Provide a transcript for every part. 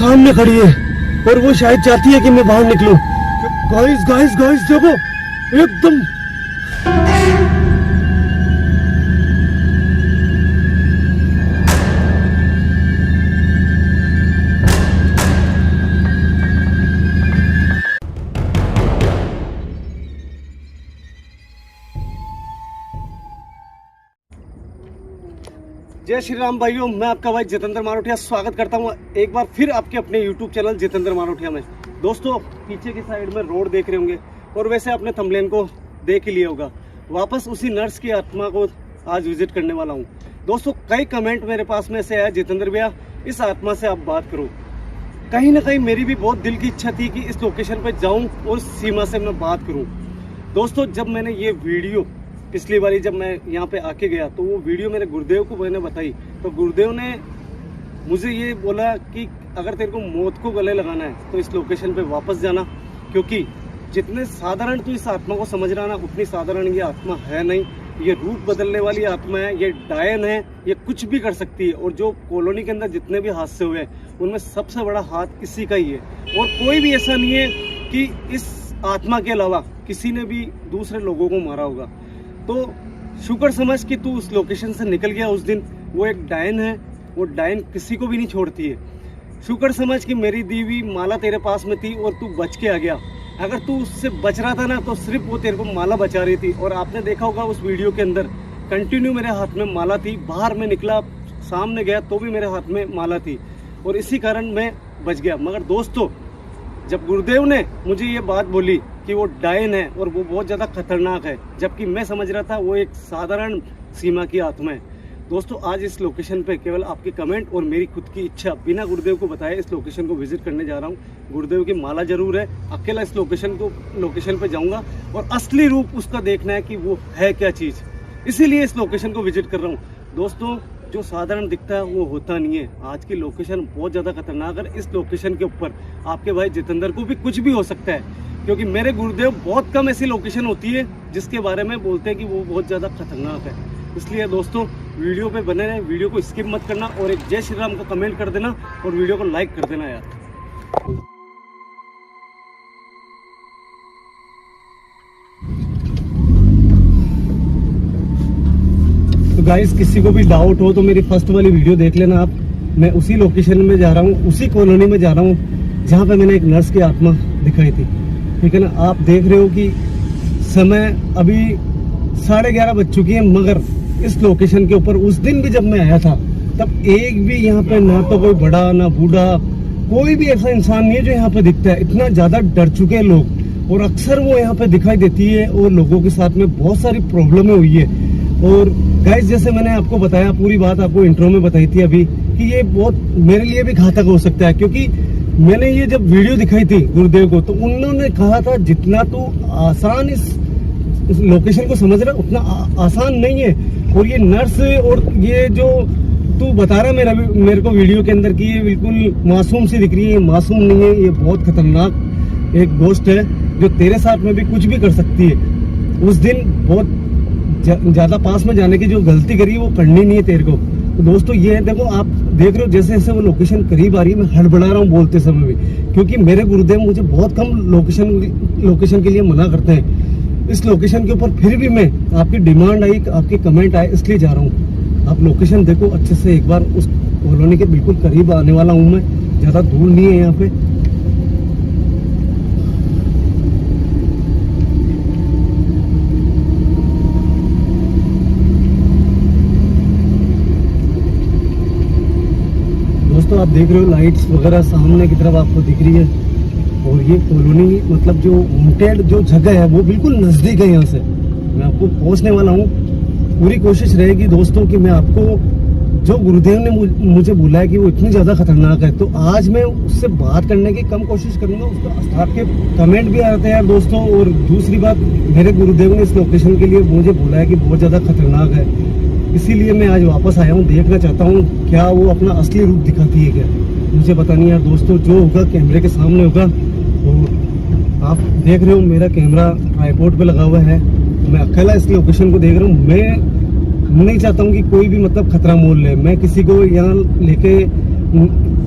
सामने खड़ी है और वो शायद चाहती है कि मैं बाहर निकलूं। गाइस गाइस गाइस देखो, एकदम जय श्री राम भाइयों, मैं आपका भाई जितेंद्र मारोठिया स्वागत करता हूं एक बार फिर आपके अपने YouTube चैनल जितेंद्र मारोठिया में। दोस्तों, पीछे की साइड में रोड देख रहे होंगे और वैसे आपने थंबनेल को देख ही लिया होगा। वापस उसी नर्स की आत्मा को आज विजिट करने वाला हूं। दोस्तों, कई कमेंट मेरे पास में से आया, जितेंद्र भैया इस आत्मा से आप बात करो। कहीं ना कहीं मेरी भी बहुत दिल की इच्छा थी कि इस लोकेशन पर जाऊँ और सीमा से मैं बात करूँ। दोस्तों, जब मैंने ये वीडियो पिछली बारी जब मैं यहाँ पे आके गया तो वो वीडियो मेरे गुरुदेव को मैंने बताई, तो गुरुदेव ने मुझे ये बोला कि अगर तेरे को मौत को गले लगाना है तो इस लोकेशन पे वापस जाना, क्योंकि जितने साधारण तू इस आत्मा को समझ रहा ना, उतनी साधारण ये आत्मा है नहीं। ये रूप बदलने वाली आत्मा है, ये डायन है, ये कुछ भी कर सकती है। और जो कॉलोनी के अंदर जितने भी हादसे हुए उनमें सबसे बड़ा हाथ इसी का ही है। और कोई भी ऐसा नहीं है कि इस आत्मा के अलावा किसी ने भी दूसरे लोगों को मारा होगा। तो शुक्र समझ कि तू उस लोकेशन से निकल गया उस दिन। वो एक डायन है, वो डायन किसी को भी नहीं छोड़ती है। शुक्र समझ कि मेरी दी हुई माला तेरे पास में थी और तू बच के आ गया। अगर तू उससे बच रहा था ना तो सिर्फ वो तेरे को माला बचा रही थी। और आपने देखा होगा उस वीडियो के अंदर कंटिन्यू मेरे हाथ में माला थी। बाहर में निकला, सामने गया तो भी मेरे हाथ में माला थी और इसी कारण मैं बच गया। मगर दोस्तों, जब गुरुदेव ने मुझे ये बात बोली कि वो डायन है और वो बहुत ज़्यादा खतरनाक है, जबकि मैं समझ रहा था वो एक साधारण सीमा की आत्मा है। दोस्तों, आज इस लोकेशन पे केवल आपके कमेंट और मेरी खुद की इच्छा बिना गुरुदेव को बताए इस लोकेशन को विजिट करने जा रहा हूँ। गुरुदेव की माला जरूर है, अकेला इस लोकेशन पे जाऊँगा और असली रूप उसका देखना है कि वो है क्या चीज़, इसीलिए इस लोकेशन को विजिट कर रहा हूँ। दोस्तों, जो साधारण दिखता है वो होता नहीं है। आज की लोकेशन बहुत ज़्यादा खतरनाक है। इस लोकेशन के ऊपर आपके भाई जितेंद्र को भी कुछ भी हो सकता है, क्योंकि मेरे गुरुदेव बहुत कम ऐसी लोकेशन होती है जिसके बारे में बोलते हैं कि वो बहुत ज़्यादा खतरनाक है। इसलिए दोस्तों, वीडियो पे बने रहें, वीडियो को स्किप मत करना और एक जय श्री राम का कमेंट कर देना और वीडियो को लाइक कर देना यार। तो गाइस, किसी को भी डाउट हो तो मेरी फर्स्ट वाली वीडियो देख लेना आप। मैं उसी लोकेशन में जा रहा हूँ, उसी कॉलोनी में जा रहा हूँ जहाँ पे मैंने एक नर्स की आत्मा दिखाई थी। ठीक है ना, आप देख रहे हो कि समय अभी 11:30 बज चुकी है, मगर इस लोकेशन के ऊपर उस दिन भी जब मैं आया था तब एक भी यहाँ पे ना तो कोई बड़ा ना बूढ़ा, कोई भी ऐसा इंसान नहीं है जो यहाँ पे दिखता है। इतना ज्यादा डर चुके हैं लोग और अक्सर वो यहाँ पे दिखाई देती है और लोगों के साथ में बहुत सारी प्रॉब्लमें हुई है। और गाइस, जैसे मैंने आपको बताया, पूरी बात आपको इंट्रो में बताई थी अभी कि ये बहुत मेरे लिए भी घातक हो सकता है, क्योंकि मैंने ये जब वीडियो दिखाई थी गुरुदेव को तो उन्होंने कहा था जितना तू आसान इस लोकेशन को समझ रहा उतना आसान नहीं है। और ये नर्स और ये जो तू बता रहा मेरे को वीडियो के अंदर की, ये बिल्कुल मासूम सी दिख रही है। ये मासूम नहीं है, ये बहुत खतरनाक एक गोष्ट है जो तेरे साथ में भी कुछ भी कर सकती है। उस दिन बहुत ज्यादा पास में जाने की जो गलती करी वो करनी नहीं है तेरे को। तो दोस्तों, ये देखो, आप देख रहे हो जैसे जैसे वो लोकेशन करीब आ रही है, मैं हड़बड़ा रहा हूँ बोलते समय भी, क्योंकि मेरे गुरुदेव मुझे बहुत कम लोकेशन के लिए मना करते हैं। इस लोकेशन के ऊपर फिर भी मैं, आपकी डिमांड आई, आपके कमेंट आए, इसलिए जा रहा हूँ। आप लोकेशन देखो अच्छे से एक बार। उस कॉलोनी के बिल्कुल करीब आने वाला हूँ मैं, ज्यादा दूर नहीं है यहाँ पे। दोस्तों, आप देख रहे हो लाइट्स वगैरह सामने की तरफ आपको दिख रही है। और ये कॉलोनी, मतलब जो हॉन्टेड जो जगह है वो बिल्कुल नजदीक है यहाँ से। मैं आपको पहुँचने वाला हूँ। पूरी कोशिश रहेगी दोस्तों कि मैं आपको, जो गुरुदेव ने मुझे बोला है कि वो इतनी ज्यादा खतरनाक है, तो आज मैं उससे बात करने की कम कोशिश करूंगा। उसको आपके कमेंट भी आते हैं दोस्तों। और दूसरी बात, मेरे गुरुदेव ने इस लोकेशन के लिए मुझे बोला है कि बहुत ज्यादा खतरनाक है, इसीलिए मैं आज वापस आया हूँ। देखना चाहता हूँ क्या वो अपना असली रूप दिखाती है क्या, मुझे पता नहीं यार दोस्तों। जो होगा कैमरे के सामने होगा। और आप देख रहे हो मेरा कैमरा ट्राइपॉड पे लगा हुआ है, मैं अकेला इस लोकेशन को देख रहा हूँ। मैं नहीं चाहता हूँ कि कोई भी मतलब खतरा मोल ले। मैं किसी को यहाँ लेके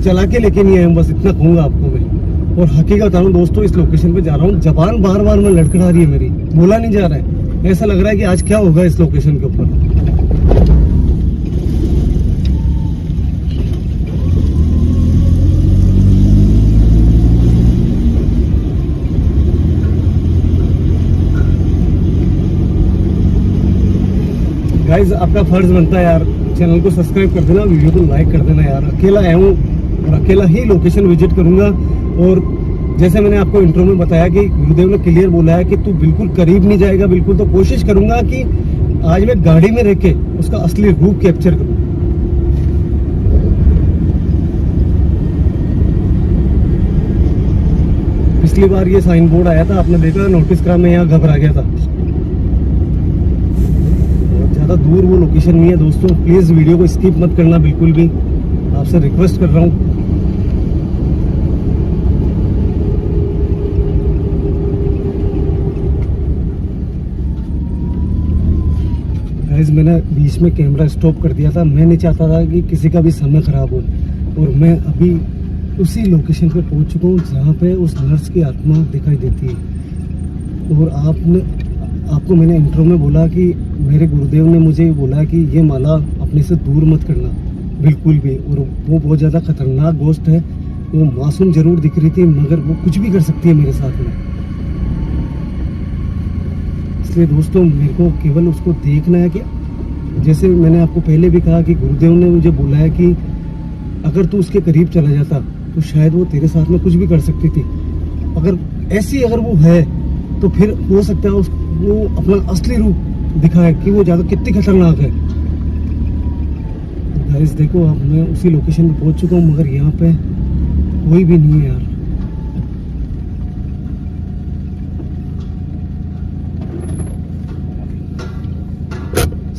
चला के लेके नहीं आया हूँ, बस इतना कहूँगा आपको मैं। और हकीकत बता रहा हूँ दोस्तों, इस लोकेशन पे जा रहा हूँ, जबान बार बार में लड़खड़ा रही है मेरी, बोला नहीं जा रहा है। ऐसा लग रहा है कि आज क्या होगा इस लोकेशन के ऊपर। गाइस, आपका फर्ज बनता है यार, चैनल को सब्सक्राइब कर देना, वीडियो को लाइक कर देना यार। अकेला आया हूँ और अकेला ही लोकेशन विजिट करूंगा। और जैसे मैंने आपको इंट्रो में बताया कि गुरुदेव ने क्लियर बोला है कि तू बिल्कुल करीब नहीं जाएगा बिल्कुल, तो कोशिश करूंगा कि आज मैं गाड़ी में रह के उसका असली रूप कैप्चर करूं। पिछली बार ये साइन बोर्ड आया था, आपने देखा, नोटिस करा, मैं यहाँ घबरा गया था। दूर वो लोकेशन नहीं है दोस्तों, प्लीज वीडियो को स्किप मत करना बिल्कुल भी, आपसे रिक्वेस्ट कर रहा हूँ। गाइस, मैंने बीच में कैमरा स्टॉप कर दिया था, मैं नहीं चाहता था कि किसी का भी समय खराब हो। और मैं अभी उसी लोकेशन पे पहुंच चुका हूँ जहाँ पे उस नर्स की आत्मा दिखाई देती है। और आपको मैंने इंट्रो में बोला कि मेरे गुरुदेव ने मुझे बोला कि ये माला अपने से दूर मत करना बिल्कुल भी, और वो बहुत ज़्यादा खतरनाक गोस्ट है। वो मासूम जरूर दिख रही थी मगर वो कुछ भी कर सकती है मेरे साथ में। इसलिए दोस्तों मेरे को केवल उसको देखना है कि जैसे मैंने आपको पहले भी कहा कि गुरुदेव ने मुझे बोला है कि अगर तू उसके करीब चला जाता तो शायद वो तेरे साथ में कुछ भी कर सकती थी। अगर वो है तो फिर हो सकता है वो अपना असली रूप दिखाए कि वो ज़्यादा कितनी खतरनाक है। तो गाइस देखो, अब मैं उसी लोकेशन पे पहुंच चुका हूँ मगर यहाँ पे कोई भी नहीं है यार।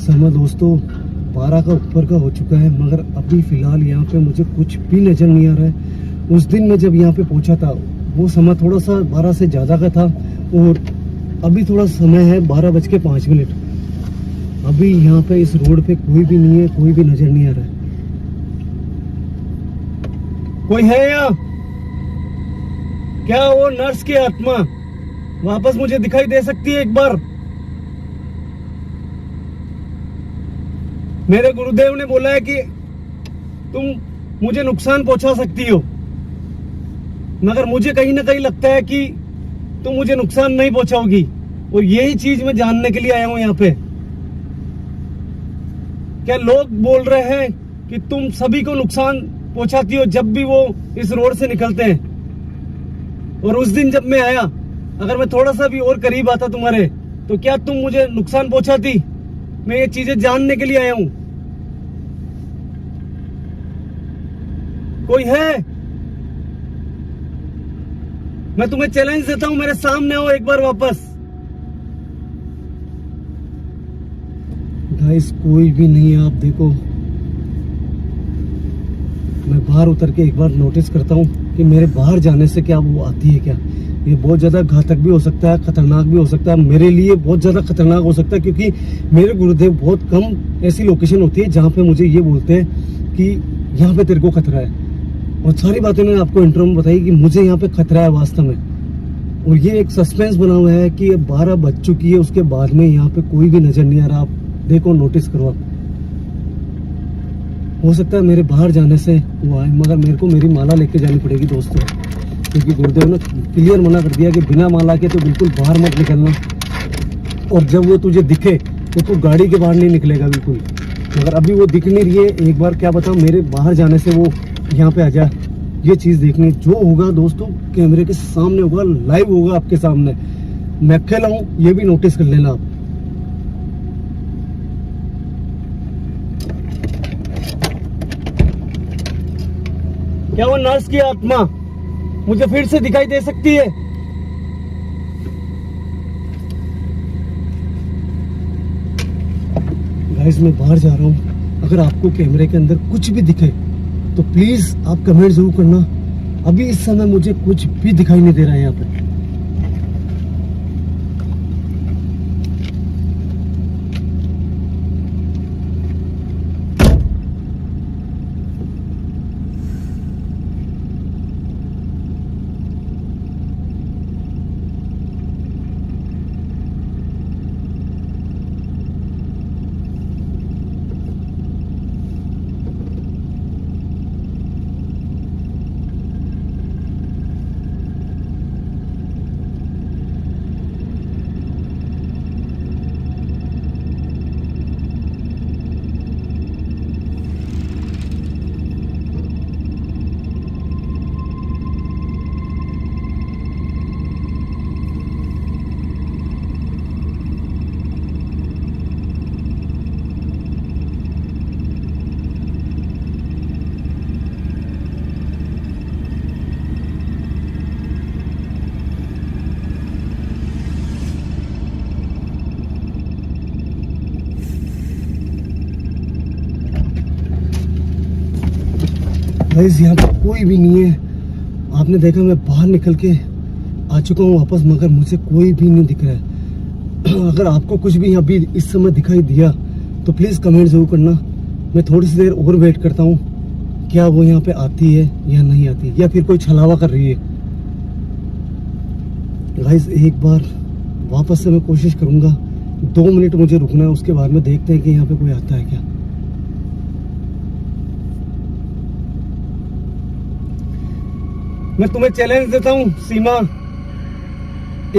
समय दोस्तों 12 का ऊपर का हो चुका है मगर अभी फिलहाल यहाँ पे मुझे कुछ भी नजर नहीं आ रहा है। उस दिन मैं जब यहाँ पे पहुंचा था वो समय थोड़ा सा 12 से ज़्यादा का था और अभी थोड़ा समय है 12:05। अभी यहाँ पे इस रोड पे कोई भी नहीं है, कोई भी नजर नहीं आ रहा है। कोई है यहाँ? क्या वो नर्स की आत्मा वापस मुझे दिखाई दे सकती है एक बार? मेरे गुरुदेव ने बोला है कि तुम मुझे नुकसान पहुंचा सकती हो, मगर मुझे कहीं ना कहीं लगता है कि तुम मुझे नुकसान नहीं पहुंचाओगी। और यही चीज मैं जानने के लिए आया हूं यहाँ पे। क्या लोग बोल रहे हैं कि तुम सभी को नुकसान पहुंचाती हो जब भी वो इस रोड से निकलते हैं। और उस दिन जब मैं आया, अगर मैं थोड़ा सा भी और करीब आता तुम्हारे, तो क्या तुम मुझे नुकसान पहुंचाती? मैं ये चीजें जानने के लिए आया हूं। कोई है? मैं तुम्हें चैलेंज देता हूं, मेरे सामने आओ एक बार वापस। गाइस, कोई भी नहीं है। आप देखो, मैं बाहर उतर के एक बार नोटिस करता हूं कि मेरे बाहर जाने से क्या वो आती है क्या। ये बहुत ज्यादा घातक भी हो सकता है, खतरनाक भी हो सकता है, मेरे लिए बहुत ज्यादा खतरनाक हो सकता है, क्योंकि मेरे गुरुदेव बहुत कम ऐसी लोकेशन होती है जहाँ पे मुझे ये बोलते हैं कि यहाँ पे तेरे को खतरा है। और सारी बातें मैंने आपको इंट्रो में बताई कि मुझे यहाँ पे खतरा है वास्तव में। और ये एक सस्पेंस बना हुआ है कि 12 बज चुकी है, उसके बाद में यहाँ पे कोई भी नजर नहीं आ रहा। आप देखो, नोटिस करो आप। हो सकता है मेरे बाहर जाने से वो आए, मगर मेरे को मेरी माला लेके जानी पड़ेगी दोस्तों, क्योंकि गुरुदेव ने क्लियर मना कर दिया कि बिना माला के तो बिल्कुल बाहर मत निकलना। और जब वो तुझे दिखे तो तू गाड़ी के बाहर नहीं निकलेगा बिल्कुल। मगर अभी वो दिख नहीं रही है, एक बार क्या बताऊं, मेरे बाहर जाने से वो यहाँ पे आ जाए। ये चीज़ देखनी, जो होगा दोस्तों कैमरे के सामने होगा, लाइव होगा आपके सामने। मैं अकेला हूँ, ये भी नोटिस कर लेना आप। क्या वो नर्स की आत्मा मुझे फिर से दिखाई दे सकती है? गाइस, मैं बाहर जा रहा हूँ। अगर आपको कैमरे के अंदर कुछ भी दिखे तो प्लीज आप कमेंट जरूर करना। अभी इस समय मुझे कुछ भी दिखाई नहीं दे रहा है यहाँ पे। गाइस यहाँ पे कोई भी नहीं है। आपने देखा मैं बाहर निकल के आ चुका हूँ वापस, मगर मुझे कोई भी नहीं दिख रहा है। अगर आपको कुछ भी अभी इस समय दिखाई दिया तो प्लीज़ कमेंट ज़रूर करना। मैं थोड़ी सी देर और वेट करता हूँ, क्या वो यहाँ पे आती है या नहीं आती, या फिर कोई छलावा कर रही है। गाइस एक बार वापस से मैं कोशिश करूँगा, 2 मिनट मुझे रुकना है, उसके बाद में देखते हैं कि यहाँ पे कोई आता है क्या। मैं तुम्हें चैलेंज देता हूँ सीमा,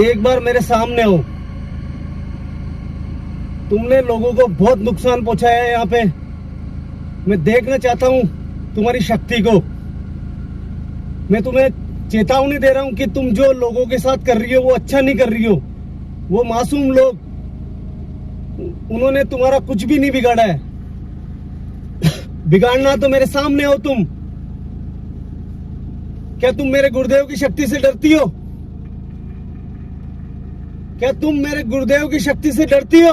एक बार मेरे सामने हो। तुमने लोगों को बहुत नुकसान पहुंचाया है यहाँ पे। मैं देखना चाहता हूँ तुम्हारी शक्ति को। मैं तुम्हें चेतावनी दे रहा हूँ कि तुम जो लोगों के साथ कर रही हो वो अच्छा नहीं कर रही हो। वो मासूम लोग, उन्होंने तुम्हारा कुछ भी नहीं बिगाड़ा है। बिगाड़ना तो मेरे सामने हो तुम। क्या तुम मेरे गुरुदेव की शक्ति से डरती हो? क्या तुम मेरे गुरुदेव की शक्ति से डरती हो?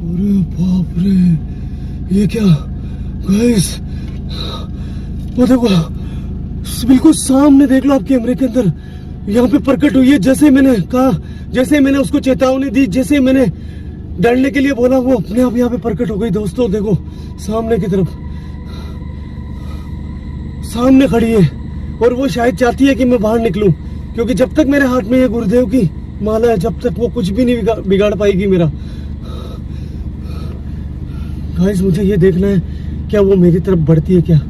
अरे बाप रे, ये क्या गाइस, वो देखो बिल्कुल सामने, देख लो आप कैमरे के अंदर, यहाँ पे प्रकट हुई है। जैसे मैंने कहा, जैसे मैंने उसको चेतावनी दी, जैसे मैंने डरने के लिए बोला, वो अपने आप यहाँ पे प्रकट हो गई। दोस्तों देखो सामने की तरफ, सामने खड़ी है, और वो शायद चाहती है कि मैं बाहर निकलूं, क्योंकि जब तक मेरे हाथ में ये गुरुदेव की माला है, जब तक वो कुछ भी नहीं बिगाड़ पाएगी मेरा। गाइस मुझे ये देखना है, क्या वो मेरी तरफ बढ़ती है क्या?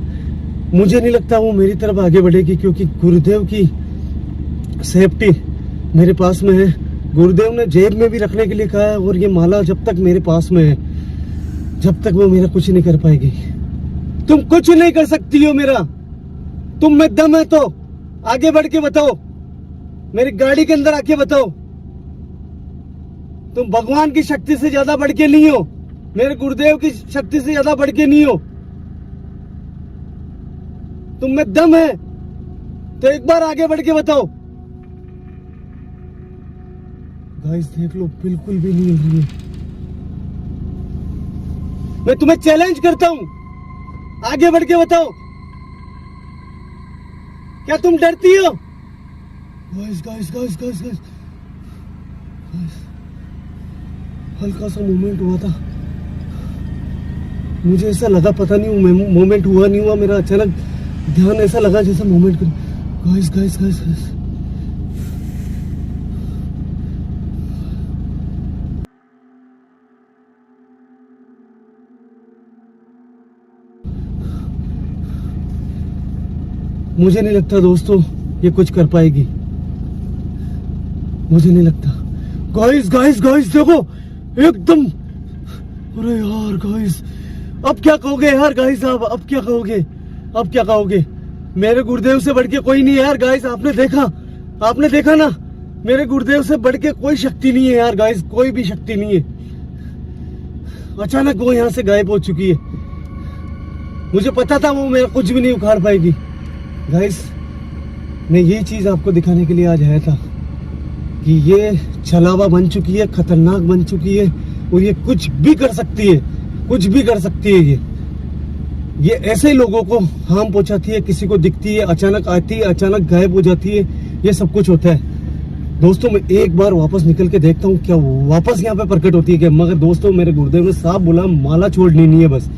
मुझे नहीं लगता वो मेरी तरफ आगे बढ़ेगी, क्योंकि गुरुदेव की सेफ्टी मेरे पास में है। गुरुदेव ने जेब में भी रखने के लिए कहा है, और ये माला जब तक मेरे पास में है, जब तक वो मेरा कुछ नहीं कर पाएगी। तुम कुछ नहीं कर सकती हो मेरा। तुम में दम है तो आगे बढ़ के बताओ, मेरी गाड़ी के अंदर आके बताओ। तुम भगवान की शक्ति से ज्यादा बढ़ के नहीं हो, मेरे गुरुदेव की शक्ति से ज्यादा बढ़ के नहीं हो। तुम में दम है तो एक बार आगे बढ़ के बताओ। गाइस देख लो, बिल्कुल भी नहीं हो रही है। मैं तुम्हें चैलेंज करता हूं, आगे बढ़ के बताओ, क्या तुम डरती हो? Guys guys guys guys guys, हल्का सा मूवमेंट हुआ था, मुझे ऐसा लगा, पता नहीं मूवमेंट हुआ नहीं हुआ, मेरा अचानक ध्यान ऐसा लगा जैसा मूवमेंट कर। गाइस गाइस गाइस गाइस, मुझे नहीं लगता दोस्तों ये कुछ कर पाएगी, मुझे नहीं लगता। गाइस गाइस गाइस देखो एकदम, अरे यार गाइस, अब क्या कहोगे यार गाइस, अब क्या कहोगे, अब क्या कहोगे? मेरे गुरुदेव से बढ़ के कोई नहीं है यार गाइस। आपने देखा ना, मेरे गुरुदेव से बढ़ के कोई शक्ति नहीं है यार गाइस, कोई भी शक्ति नहीं है। अचानक वो यहाँ से गायब हो चुकी है। मुझे पता था वो मेरा कुछ भी नहीं उखाड़ पाएगी। गाइस मैं ये चीज आपको दिखाने के लिए आज आया था कि ये छलावा बन चुकी है, खतरनाक बन चुकी है, और ये कुछ भी कर सकती है, कुछ भी कर सकती है। ये ऐसे लोगों को हार्म पहुंचाती है, किसी को दिखती है, अचानक आती है, अचानक गायब हो जाती है, ये सब कुछ होता है। दोस्तों मैं एक बार वापस निकल के देखता हूँ क्या वापस यहाँ पे प्रकट होती है क्या। मगर दोस्तों मेरे गुरुदेव ने साफ बोला, माला छोड़नी नहीं है बस।